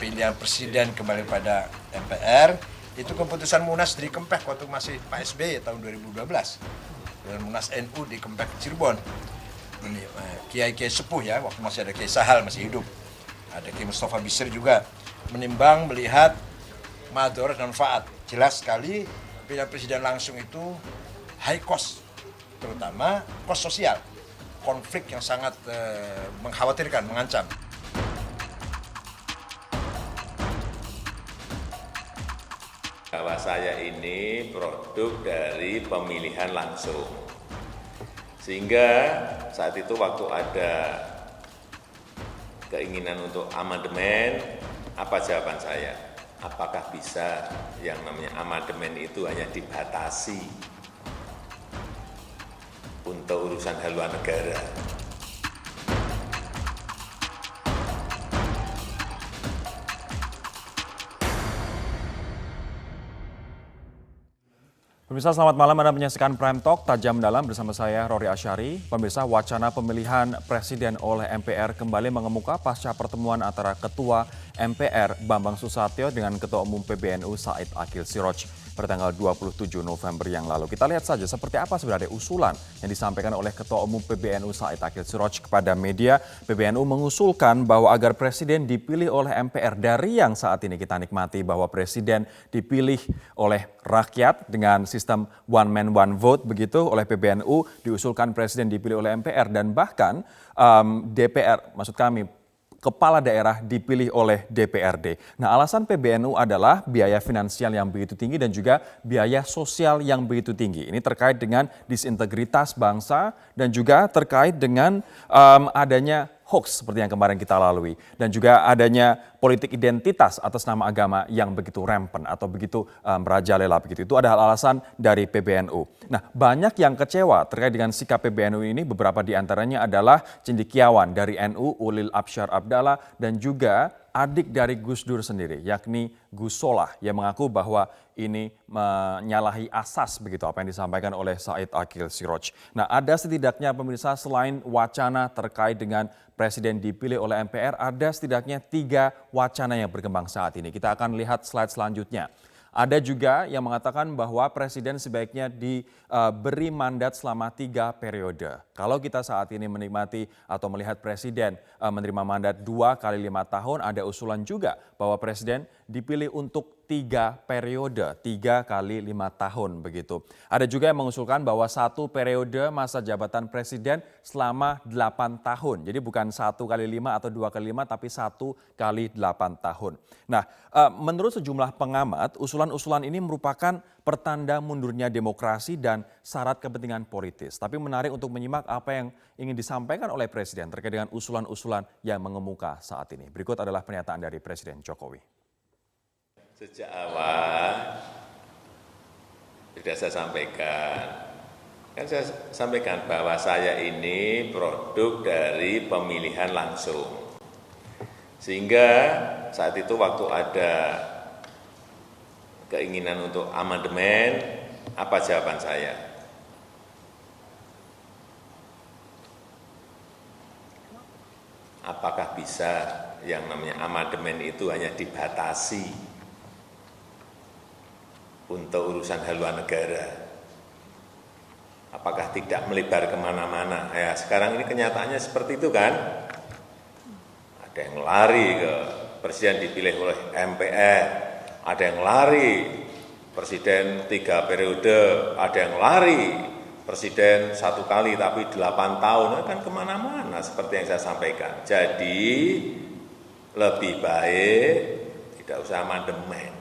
pilihan presiden kembali pada MPR, itu keputusan Munas di Kempek waktu masih Pak SBY tahun 2012. Dan Munas NU di Kempek Cirebon. Kiai-kiai sepuh ya, waktu masih ada Kiai Sahal masih hidup. Ada Kiai Mustafa Bisri juga menimbang melihat madharat dan manfaat. Jelas sekali pilihan presiden langsung itu high cost, terutama cost sosial. Konflik yang sangat mengkhawatirkan, mengancam. Bahwa saya ini produk dari pemilihan langsung. Sehingga saat itu waktu ada keinginan untuk amandemen, apa jawaban saya? Apakah bisa yang namanya amandemen itu hanya dibatasi untuk urusan haluan negara? Pemirsa, selamat malam. Anda menyaksikan Prime Talk Tajam Dalam bersama saya, Rory Asyari. Pemirsa, wacana pemilihan presiden oleh MPR kembali mengemuka pasca pertemuan antara Ketua MPR Bambang Susatyo dengan Ketua Umum PBNU Said Akil Siroj pada tanggal 27 November yang lalu. Kita lihat saja seperti apa sebenarnya usulan yang disampaikan oleh Ketua Umum PBNU Said Akil Siroj kepada media. PBNU mengusulkan bahwa agar presiden dipilih oleh MPR dari yang saat ini kita nikmati, bahwa presiden dipilih oleh rakyat dengan sistem one man one vote begitu oleh PBNU, diusulkan presiden dipilih oleh MPR dan bahkan DPR, maksud kami kepala daerah dipilih oleh DPRD. Nah, alasan PBNU adalah biaya finansial yang begitu tinggi dan juga biaya sosial yang begitu tinggi. Ini terkait dengan disintegritas bangsa dan juga terkait dengan adanya hoax seperti yang kemarin kita lalui. Dan juga adanya politik identitas atas nama agama yang begitu rampant atau begitu merajalela begitu. Itu adalah alasan dari PBNU. Nah, banyak yang kecewa terkait dengan sikap PBNU ini. Beberapa di antaranya adalah cendekiawan dari NU, Ulil Absyar Abdallah, dan juga adik dari Gus Dur sendiri, yakni Gus Solah, yang mengaku bahwa ini menyalahi asas begitu apa yang disampaikan oleh Said Akil Siroj. Nah, ada setidaknya pemirsa selain wacana terkait dengan presiden dipilih oleh MPR, ada setidaknya 3 wacana yang berkembang saat ini. Kita akan lihat slide selanjutnya. Ada juga yang mengatakan bahwa presiden sebaiknya diberi mandat selama 3 periode. Kalau kita saat ini menikmati atau melihat presiden menerima mandat 2 kali 5 tahun, ada usulan juga bahwa presiden dipilih untuk 3 periode, 3 kali 5 tahun begitu. Ada juga yang mengusulkan bahwa 1 periode masa jabatan presiden selama 8 tahun. Jadi bukan 1 kali 5 atau 2 kali 5, tapi 1 kali 8 tahun. Nah, menurut sejumlah pengamat, usulan-usulan ini merupakan pertanda mundurnya demokrasi dan syarat kepentingan politis. Tapi menarik untuk menyimak apa yang ingin disampaikan oleh Presiden terkait dengan usulan-usulan yang mengemuka saat ini. Berikut adalah pernyataan dari Presiden Jokowi. Sejak awal sudah saya sampaikan bahwa saya ini produk dari pemilihan langsung. Sehingga saat itu waktu ada keinginan untuk amandemen, apa jawaban saya? Apakah bisa yang namanya amandemen itu hanya dibatasi untuk urusan haluan negara? Apakah tidak melebar kemana-mana? Ya, sekarang ini kenyataannya seperti itu kan? Ada yang lari ke presiden dipilih oleh MPR, ada yang lari presiden 3 periode, ada yang lari presiden 1 kali tapi 8 tahun, kan kemana-mana seperti yang saya sampaikan. Jadi lebih baik tidak usah amandemen.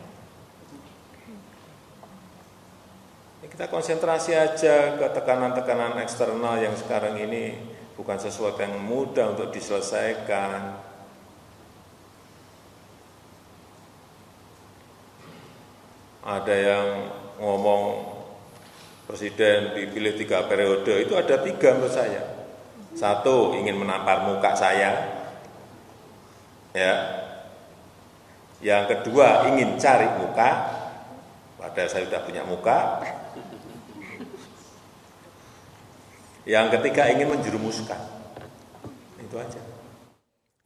Kita konsentrasi aja ke tekanan-tekanan eksternal yang sekarang ini bukan sesuatu yang mudah untuk diselesaikan. Ada yang ngomong presiden dipilih 3 periode, itu ada 3 menurut saya. 1, ingin menampar muka saya. Ya. Yang kedua, ingin cari muka, padahal saya sudah punya muka. Yang ketiga, ingin menjerumuskan. Itu aja.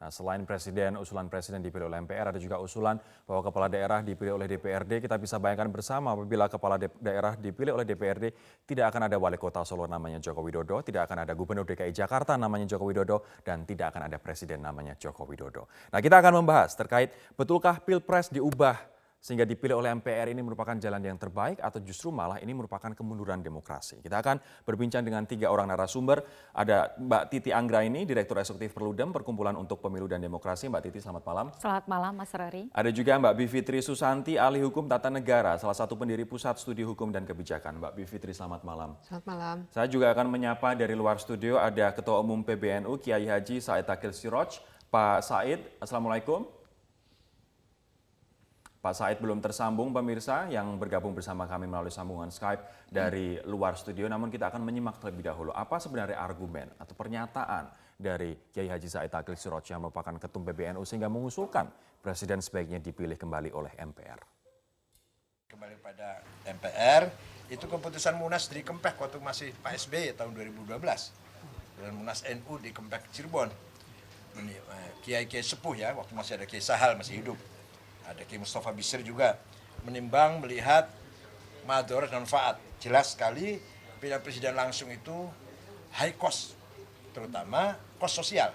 Nah, selain usulan presiden dipilih oleh MPR, ada juga usulan bahwa kepala daerah dipilih oleh DPRD. Kita bisa bayangkan bersama apabila kepala daerah dipilih oleh DPRD, tidak akan ada wali kota Solo namanya Joko Widodo, tidak akan ada gubernur DKI Jakarta namanya Joko Widodo, dan tidak akan ada presiden namanya Joko Widodo. Nah, kita akan membahas terkait betulkah Pilpres diubah sehingga dipilih oleh MPR ini merupakan jalan yang terbaik atau justru malah ini merupakan kemunduran demokrasi. Kita akan berbincang dengan 3 orang narasumber. Ada Mbak Titi Anggraini, Direktur Eksekutif Perludem, Perkumpulan untuk Pemilu dan Demokrasi. Mbak Titi, selamat malam. Selamat malam, Mas Rory. Ada juga Mbak Bivitri Susanti, ahli hukum tata negara, salah satu pendiri Pusat Studi Hukum dan Kebijakan. Mbak Bivitri, selamat malam. Selamat malam. Saya juga akan menyapa dari luar studio ada Ketua Umum PBNU, Kiai Haji Said Akil Siroj. Pak Said, Assalamualaikum. Pak Said belum tersambung pemirsa yang bergabung bersama kami melalui sambungan Skype dari luar studio. Namun kita akan menyimak terlebih dahulu apa sebenarnya argumen atau pernyataan dari Kiai Haji Said Akil Siroj yang merupakan Ketum PBNU sehingga mengusulkan Presiden sebaiknya dipilih kembali oleh MPR. Kembali pada MPR, itu keputusan Munas di Kempek waktu masih Pak SBY tahun 2012. Dan Munas NU di Kempek Cirebon. Kiai-kiai sepuh ya, waktu masih ada Kiai Sahal masih hidup. Ada Kiai Mustafa Bisir juga menimbang melihat madharat dan manfaat. Jelas sekali pilihan presiden langsung itu high cost, terutama cost sosial,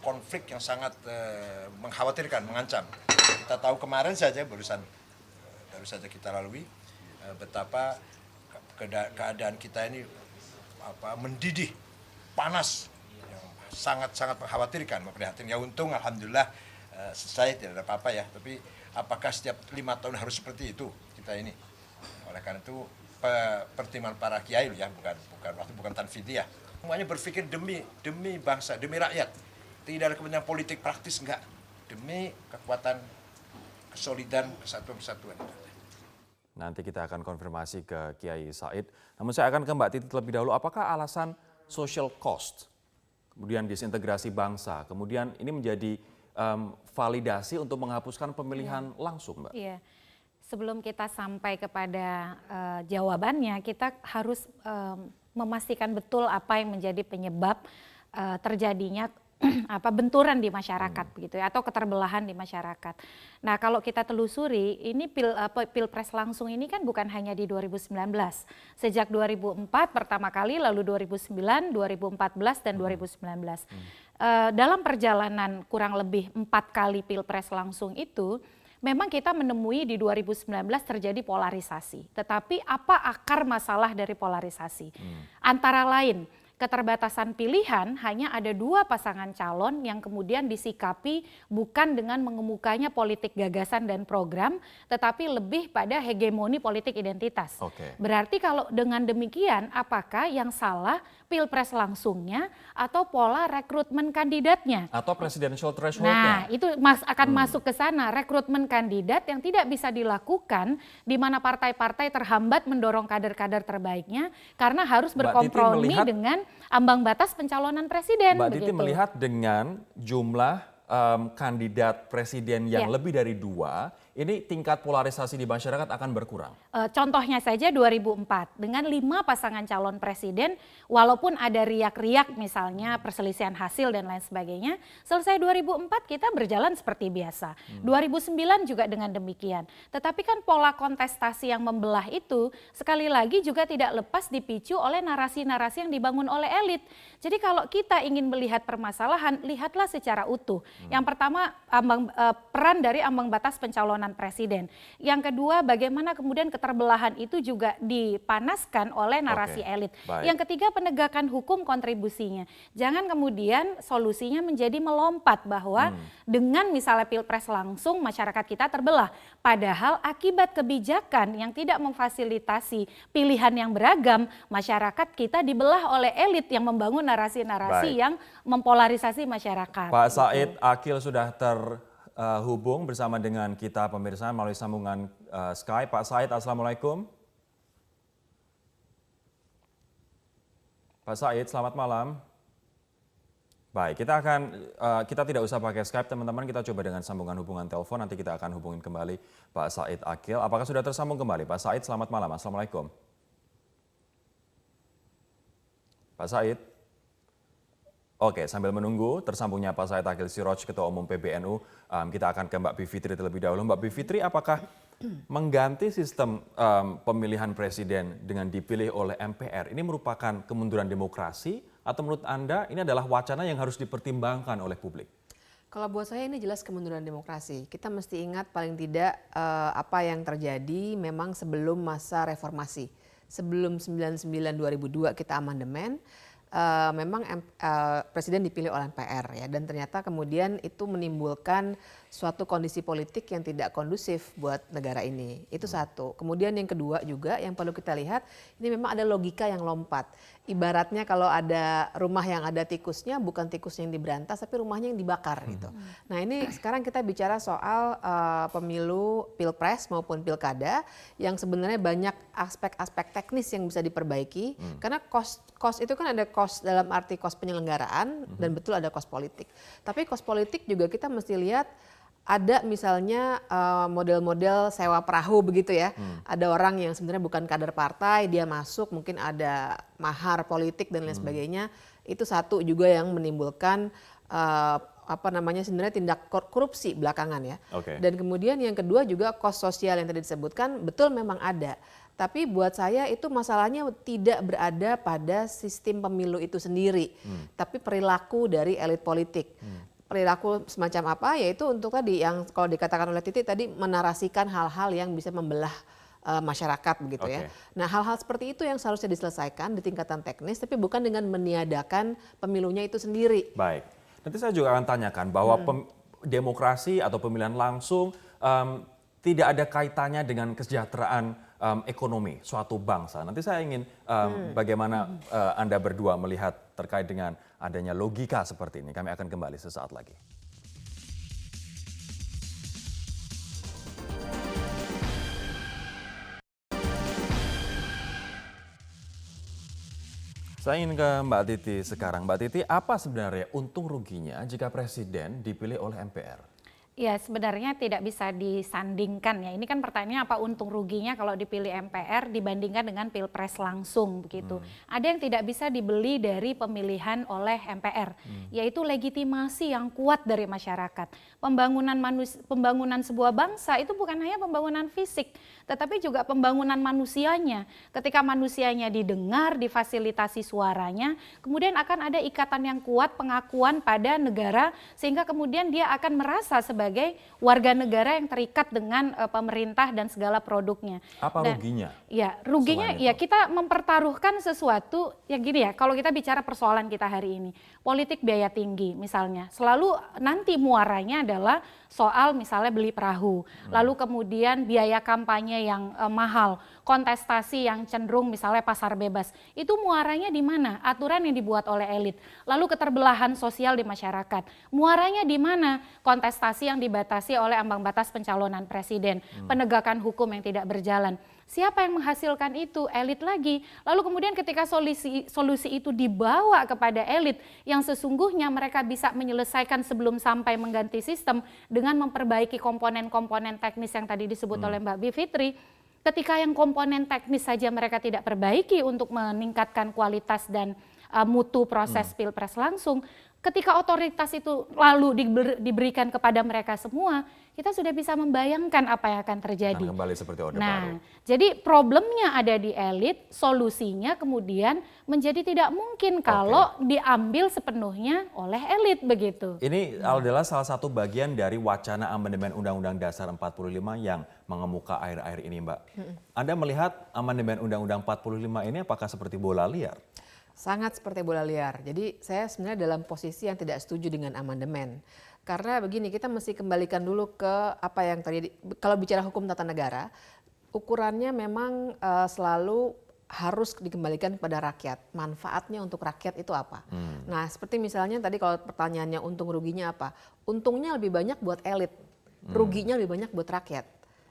konflik yang sangat mengkhawatirkan, mengancam. Kita tahu kemarin saja baru saja kita lalui betapa keadaan kita ini mendidih, panas, yang sangat mengkhawatirkan, memprihatinkan. Ya untung alhamdulillah selesai, tidak ada apa-apa ya, tapi apakah setiap 5 tahun harus seperti itu kita ini? Oleh karena itu pertimbangan para kiai ya, bukan tanfidiyah. Semuanya berpikir demi bangsa, demi rakyat. Tidak ada kepentingan politik praktis, enggak. Demi kekuatan, kesolidan, kesatuan. Nanti kita akan konfirmasi ke Kiai Said. Namun saya akan ke Mbak Titi terlebih dahulu. Apakah alasan social cost, kemudian disintegrasi bangsa, kemudian ini menjadi validasi untuk menghapuskan pemilihan langsung, Mbak? Iya. Sebelum kita sampai kepada jawabannya, kita harus memastikan betul apa yang menjadi penyebab terjadinya benturan di masyarakat begitu ya, atau keterbelahan di masyarakat. Nah, kalau kita telusuri, ini Pilpres langsung ini kan bukan hanya di 2019. Sejak 2004 pertama kali, lalu 2009, 2014 dan 2019. Dalam perjalanan kurang lebih 4 kali Pilpres langsung itu, memang kita menemui di 2019 terjadi polarisasi. Tetapi apa akar masalah dari polarisasi? Antara lain, keterbatasan pilihan, hanya ada 2 pasangan calon yang kemudian disikapi bukan dengan mengemukanya politik gagasan dan program, tetapi lebih pada hegemoni politik identitas. Berarti kalau dengan demikian, apakah yang salah Pilpres langsungnya atau pola rekrutmen kandidatnya? Atau presidential threshold-nya? Nah, itu akan masuk ke sana, rekrutmen kandidat yang tidak bisa dilakukan di mana partai-partai terhambat mendorong kader-kader terbaiknya karena harus berkompromi dengan ambang batas pencalonan presiden. Mbak Titi melihat dengan jumlah kandidat presiden yang lebih dari 2, ini tingkat polarisasi di masyarakat akan berkurang. Contohnya saja 2004 dengan 5 pasangan calon presiden, walaupun ada riak-riak misalnya perselisihan hasil dan lain sebagainya, selesai 2004 kita berjalan seperti biasa. 2009 juga dengan demikian. Tetapi kan pola kontestasi yang membelah itu sekali lagi juga tidak lepas dipicu oleh narasi-narasi yang dibangun oleh elit. Jadi kalau kita ingin melihat permasalahan, lihatlah secara utuh. Yang pertama peran dari ambang batas pencalonan presiden. Yang kedua, bagaimana kemudian keterbelahan itu juga dipanaskan oleh narasi elit. Yang ketiga, penegakan hukum kontribusinya. Jangan kemudian solusinya menjadi melompat bahwa dengan misalnya Pilpres langsung masyarakat kita terbelah. Padahal akibat kebijakan yang tidak memfasilitasi pilihan yang beragam, masyarakat kita dibelah oleh elit yang membangun narasi-narasi yang mempolarisasi masyarakat. Pak Said Akil sudah terhubung bersama dengan kita pemirsa melalui sambungan Skype. Pak Said, Assalamualaikum. Pak Said, selamat malam. Baik, kita tidak usah pakai Skype teman-teman, kita coba dengan sambungan hubungan telepon, nanti kita akan hubungin kembali Pak Said Akil. Apakah sudah tersambung kembali? Pak Said, selamat malam. Assalamualaikum. Pak Said. Oke, sambil menunggu tersambungnya Pak Said Akhil Siroj, Ketua Umum PBNU, kita akan ke Mbak Bivitri terlebih dahulu. Mbak Bivitri, apakah mengganti sistem pemilihan presiden dengan dipilih oleh MPR ini merupakan kemunduran demokrasi atau menurut Anda ini adalah wacana yang harus dipertimbangkan oleh publik? Kalau buat saya ini jelas kemunduran demokrasi. Kita mesti ingat paling tidak apa yang terjadi memang sebelum masa reformasi. Sebelum 99 2002 kita amandemen, memang presiden dipilih oleh MPR ya, dan ternyata kemudian itu menimbulkan suatu kondisi politik yang tidak kondusif buat negara ini. Itu satu. Kemudian yang kedua juga yang perlu kita lihat, ini memang ada logika yang lompat. Ibaratnya kalau ada rumah yang ada tikusnya, bukan tikusnya yang diberantas tapi rumahnya yang dibakar gitu. Nah, ini sekarang kita bicara soal pemilu pilpres maupun pilkada yang sebenarnya banyak aspek-aspek teknis yang bisa diperbaiki, karena cost itu kan ada cost dalam arti cost penyelenggaraan dan betul ada cost politik. Tapi cost politik juga kita mesti lihat, ada misalnya model-model sewa perahu begitu ya. Ada orang yang sebenarnya bukan kader partai, dia masuk, mungkin ada mahar politik dan lain sebagainya. Itu satu juga yang menimbulkan sebenarnya tindak korupsi belakangan ya. Oke. Dan kemudian yang kedua juga cost sosial yang tadi disebutkan, betul memang ada. Tapi buat saya itu masalahnya tidak berada pada sistem pemilu itu sendiri, tapi perilaku dari elit politik. Perilaku semacam apa, yaitu untuk tadi yang kalau dikatakan oleh Titi tadi menarasikan hal-hal yang bisa membelah masyarakat begitu ya. Nah, hal-hal seperti itu yang seharusnya diselesaikan di tingkatan teknis, tapi bukan dengan meniadakan pemilunya itu sendiri. Baik, nanti saya juga akan tanyakan bahwa demokrasi atau pemilihan langsung tidak ada kaitannya dengan kesejahteraan ekonomi suatu bangsa. Nanti saya ingin bagaimana Anda berdua melihat terkait dengan adanya logika seperti ini. Kami akan kembali sesaat lagi. Saya ingin ke Mbak Titi sekarang. Mbak Titi, apa sebenarnya untung ruginya jika presiden dipilih oleh MPR? Ya, sebenarnya tidak bisa disandingkan ya. Ini kan pertanyaannya apa untung ruginya kalau dipilih MPR dibandingkan dengan pilpres langsung begitu. Ada yang tidak bisa dibeli dari pemilihan oleh MPR, yaitu legitimasi yang kuat dari masyarakat. Pembangunan sebuah bangsa itu bukan hanya pembangunan fisik, tetapi juga pembangunan manusianya. Ketika manusianya didengar, difasilitasi suaranya, kemudian akan ada ikatan yang kuat, pengakuan pada negara, sehingga kemudian dia akan merasa sebagai warga negara yang terikat dengan pemerintah dan segala produknya. Apa ruginya? Ya, ruginya ya kita mempertaruhkan sesuatu yang gini ya, kalau kita bicara persoalan kita hari ini, politik biaya tinggi misalnya, selalu nanti muaranya adalah soal misalnya beli perahu, lalu kemudian biaya kampanye yang mahal, kontestasi yang cenderung misalnya pasar bebas, itu muaranya di mana? Aturan yang dibuat oleh elit, lalu keterbelahan sosial di masyarakat, muaranya di mana? Kontestasi yang dibatasi oleh ambang batas pencalonan presiden, penegakan hukum yang tidak berjalan. Siapa yang menghasilkan itu? Elit lagi. Lalu kemudian ketika solusi itu dibawa kepada elit yang sesungguhnya mereka bisa menyelesaikan sebelum sampai mengganti sistem dengan memperbaiki komponen-komponen teknis yang tadi disebut oleh Mbak Bivitri. Ketika yang komponen teknis saja mereka tidak perbaiki untuk meningkatkan kualitas dan mutu proses pilpres langsung, ketika otoritas itu lalu diberikan kepada mereka semua, kita sudah bisa membayangkan apa yang akan terjadi. Akan kembali seperti Orde Baru. Nah, jadi problemnya ada di elit, solusinya kemudian menjadi tidak mungkin kalau diambil sepenuhnya oleh elit begitu. Ini adalah salah satu bagian dari wacana amandemen Undang-Undang Dasar 45 yang mengemuka akhir-akhir ini, Mbak. Anda melihat amandemen Undang-Undang 45 ini apakah seperti bola liar? Sangat seperti bola liar. Jadi saya sebenarnya dalam posisi yang tidak setuju dengan amandemen. Karena begini, kita mesti kembalikan dulu ke apa yang terjadi. Kalau bicara hukum tata negara, ukurannya memang selalu harus dikembalikan kepada rakyat. Manfaatnya untuk rakyat itu apa? Nah, seperti misalnya tadi kalau pertanyaannya untung ruginya apa? Untungnya lebih banyak buat elit, ruginya lebih banyak buat rakyat.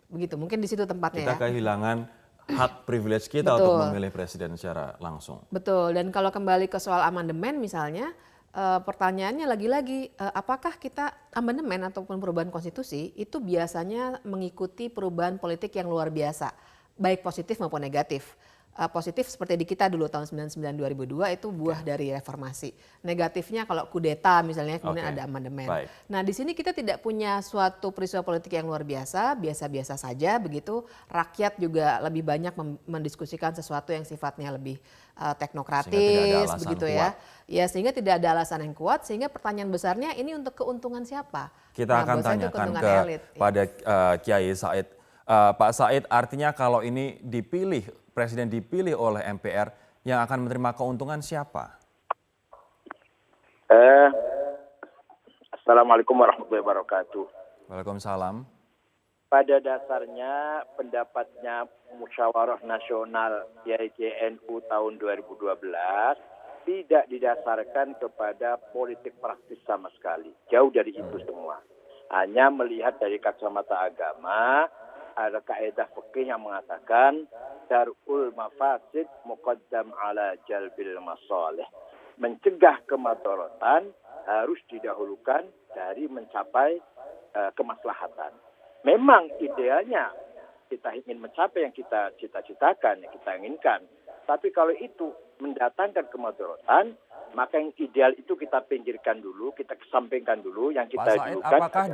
Begitu, mungkin di situ tempatnya Kita kehilangan hak privilege kita untuk memilih presiden secara langsung. Betul, dan kalau kembali ke soal amandemen misalnya, pertanyaannya lagi-lagi, apakah kita amandemen ataupun perubahan konstitusi itu biasanya mengikuti perubahan politik yang luar biasa, baik positif maupun negatif. Positif seperti di kita dulu tahun 99 2002 itu buah dari reformasi. Negatifnya kalau kudeta misalnya kemudian ada amandemen. Baik. Nah, di sini kita tidak punya suatu peristiwa politik yang luar biasa, biasa-biasa saja begitu. Rakyat juga lebih banyak mendiskusikan sesuatu yang sifatnya lebih teknokratis Sehingga tidak ada alasan begitu kuat. ya. Ya, sehingga tidak ada alasan yang kuat, sehingga pertanyaan besarnya ini untuk keuntungan siapa? Kita akan buat saya itu tanyakan keuntungan elit. kepada Kiai Said. Pak Said, artinya kalau ini Presiden dipilih oleh MPR, yang akan menerima keuntungan siapa? Assalamualaikum warahmatullahi wabarakatuh. Waalaikumsalam. Pada dasarnya pendapatnya Musyawarah Nasional YGNU tahun 2012 tidak didasarkan kepada politik praktis sama sekali. Jauh dari itu semua. Hanya melihat dari kacamata agama, ada kaidah fikih yang mengatakan darul mafasid muqaddam ala jalbil masalih. Mencegah kemadaratan harus didahulukan dari mencapai kemaslahatan. Memang idealnya kita ingin mencapai yang kita cita-citakan, yang kita inginkan. Tapi kalau itu mendatangkan kemadaratan, maka yang ideal itu kita pinggirkan dulu, kita kesampingkan dulu, yang kita Pak Said, dulukan. apakah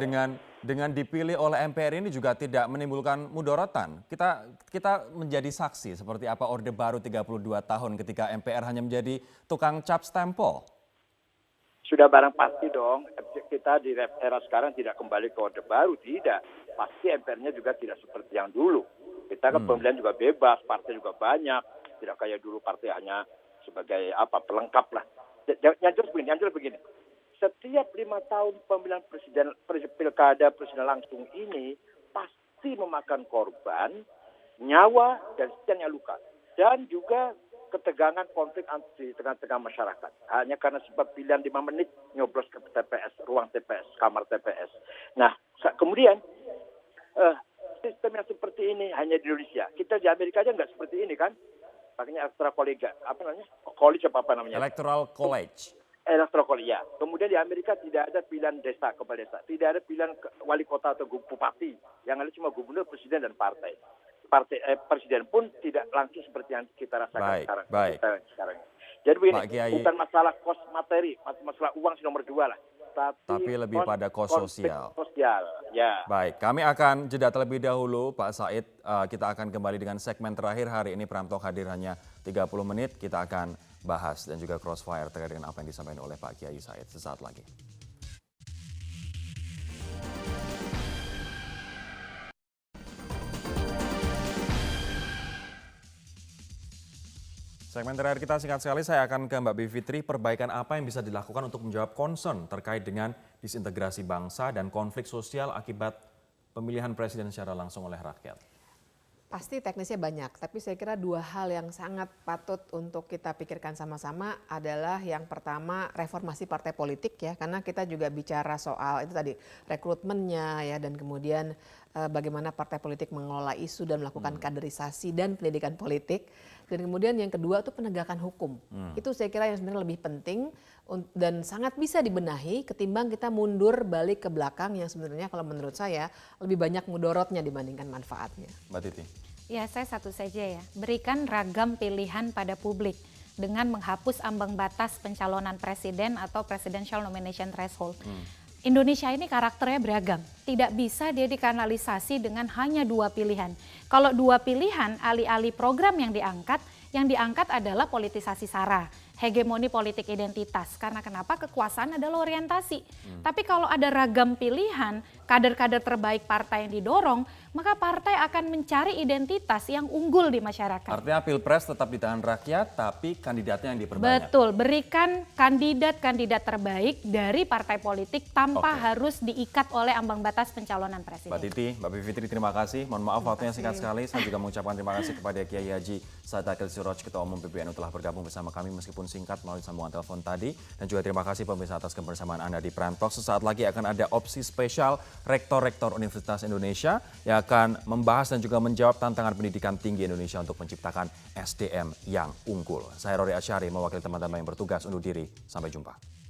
dengan dipilih oleh MPR ini juga tidak menimbulkan mudoratan? Kita menjadi saksi seperti apa Orde Baru 32 tahun ketika MPR hanya menjadi tukang cap stempel. Sudah barang pasti dong, kita di era sekarang tidak kembali ke Orde Baru, tidak. Pasti MPR-nya juga tidak seperti yang dulu. Kita kan pemilihan juga bebas, partai juga banyak, tidak kayak dulu partai hanya sebagai pelengkap lah. Yang jelas begini, setiap 5 tahun pemilihan pilkada presiden langsung ini pasti memakan korban, nyawa dan sekian yang luka. Dan juga ketegangan konflik di tengah-tengah masyarakat. Hanya karena sebab pilihan 5 menit nyoblos ke TPS, ruang TPS, kamar TPS. Nah, kemudian sistem yang seperti ini hanya di Indonesia. Kita di Amerika aja nggak seperti ini kan. Makanya electoral college, apa namanya? Electoral College. Electoral college, ya. Kemudian di Amerika tidak ada pilihan desa, kepala desa. Tidak ada pilihan wali kota atau bupati. Yang ada cuma gubernur, presiden, dan partai. Presiden pun tidak langsung seperti yang kita rasakan sekarang. Jadi begini, bukan masalah kos materi, masalah uang nomor 2 lah. Tapi lebih pada kos sosial. Ya. Baik, kami akan jeda terlebih dahulu Pak Said. Kita akan kembali dengan segmen terakhir hari ini. Prime Talk hadir hanya 30 menit. Kita akan bahas dan juga crossfire terkait dengan apa yang disampaikan oleh Pak Kiai Said sesaat lagi. Segmen terakhir kita singkat sekali, saya akan ke Mbak Bivitri. Perbaikan apa yang bisa dilakukan untuk menjawab concern terkait dengan disintegrasi bangsa dan konflik sosial akibat pemilihan presiden secara langsung oleh rakyat? Pasti teknisnya banyak, tapi saya kira 2 hal yang sangat patut untuk kita pikirkan sama-sama adalah yang pertama reformasi partai politik ya, karena kita juga bicara soal itu tadi rekrutmennya ya, dan kemudian bagaimana partai politik mengelola isu dan melakukan kaderisasi dan pendidikan politik. Dan kemudian yang kedua itu penegakan hukum. Itu saya kira yang sebenarnya lebih penting dan sangat bisa dibenahi ketimbang kita mundur balik ke belakang yang sebenarnya kalau menurut saya lebih banyak mudorotnya dibandingkan manfaatnya. Mbak Titi. Ya, saya satu saja ya. Berikan ragam pilihan pada publik dengan menghapus ambang batas pencalonan presiden atau presidential nomination threshold. Indonesia ini karakternya beragam. Tidak bisa dia dikanalisasi dengan hanya 2 pilihan. Kalau 2 pilihan, alih-alih program yang diangkat adalah politisasi SARA, hegemoni politik identitas. Karena kenapa? Kekuasaan adalah orientasi. Tapi kalau ada ragam pilihan, kader-kader terbaik partai yang didorong, maka partai akan mencari identitas yang unggul di masyarakat. Artinya pilpres tetap di tangan rakyat, tapi kandidatnya yang diperbanyak. Betul, berikan kandidat-kandidat terbaik dari partai politik tanpa harus diikat oleh ambang batas pencalonan presiden. Mbak Titi, Mbak Bivitri, terima kasih. Mohon maaf waktunya singkat sekali. Saya juga mengucapkan terima kasih kepada Kiai Haji Said Akil Siraj, Ketua Umum PBNU telah bergabung bersama kami meskipun singkat melalui sambungan telepon tadi. Dan juga terima kasih pemirsa atas kebersamaan Anda di Prime Talk. Sesaat lagi akan ada opsi spesial Rektor-Rektor Universitas Indonesia yang akan membahas dan juga menjawab tantangan pendidikan tinggi Indonesia untuk menciptakan SDM yang unggul. Saya Rory Asyari, mewakili teman-teman yang bertugas undur diri. Sampai jumpa.